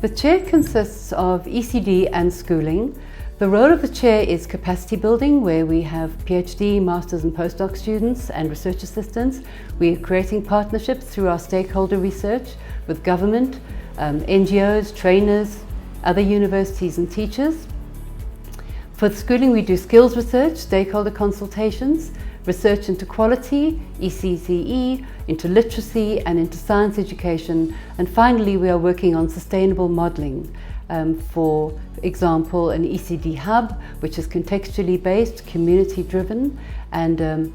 The chair consists of ECD and schooling. The role of the chair is capacity building, where we have PhD, masters and postdoc students and research assistants. We are creating partnerships through our stakeholder research with government, NGOs, trainers, other universities and teachers. For schooling, we do skills research, stakeholder consultations, research into quality, ECCE, into literacy and into science education. And finally, we are working on sustainable modelling. For example, an ECD hub, which is contextually based, community driven, and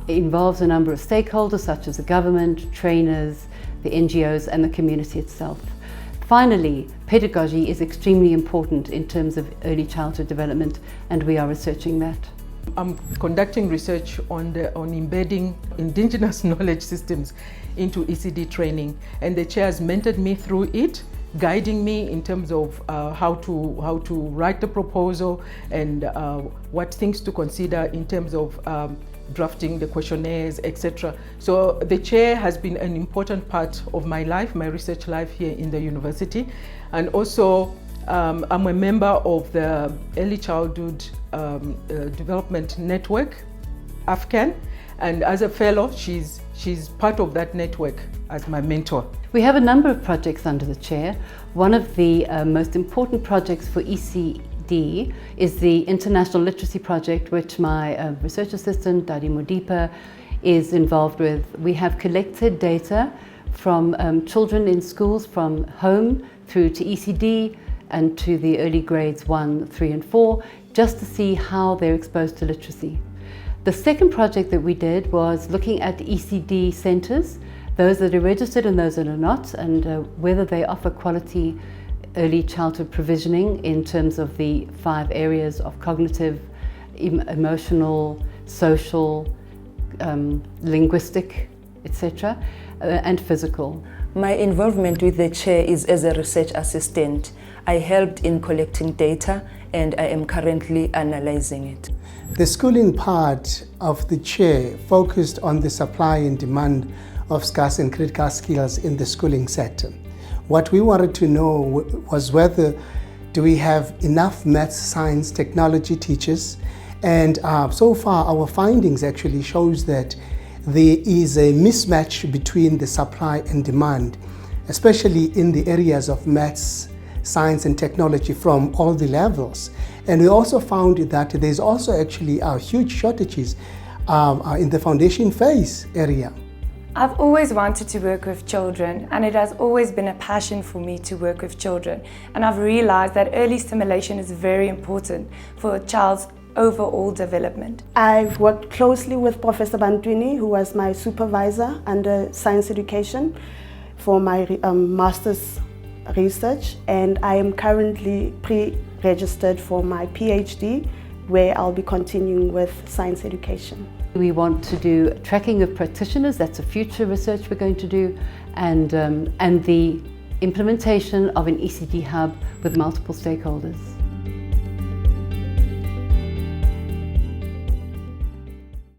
involves a number of stakeholders such as the government, trainers, the NGOs and the community itself. Finally, pedagogy is extremely important in terms of early childhood development, and we are researching that. I'm conducting research on embedding indigenous knowledge systems into ECD training, and the chair has mentored me through it, guiding me in terms of how to write the proposal and what things to consider in terms of drafting the questionnaires, etc. So the chair has been an important part of my life, my research life here in the university. And also I'm a member of the Early Childhood Development Network, AFCAN, and as a fellow, she's part of that network as my mentor. We have a number of projects under the chair. One of the most important projects for ECD is the International Literacy Project, which my research assistant, Dadi Modipa, is involved with. We have collected data from children in schools from home through to ECD and to the early grades 1, 3 and 4, just to see how they're exposed to literacy. The second project that we did was looking at ECD centres, those that are registered and those that are not, and whether they offer quality early childhood provisioning in terms of the 5 areas of cognitive, emotional, social, linguistic, etc., and physical. My involvement with the chair is as a research assistant. I helped in collecting data and I am currently analyzing it. The schooling part of the chair focused on the supply and demand of scarce and critical skills in the schooling sector. What we wanted to know was whether do we have enough maths, science, technology teachers, and so far our findings actually shows that there is a mismatch between the supply and demand, especially in the areas of maths, science and technology from all the levels. And we also found that there's also actually huge shortages in the foundation phase area. I've always wanted to work with children, and it has always been a passion for me to work with children. And I've realized that early stimulation is very important for a child's overall development. I've worked closely with Professor Bantwini, who was my supervisor under science education for my master's research, and I am currently pre-registered for my PhD, where I'll be continuing with science education. We want to do tracking of practitioners, that's a future research we're going to do, and the implementation of an ECD hub with multiple stakeholders.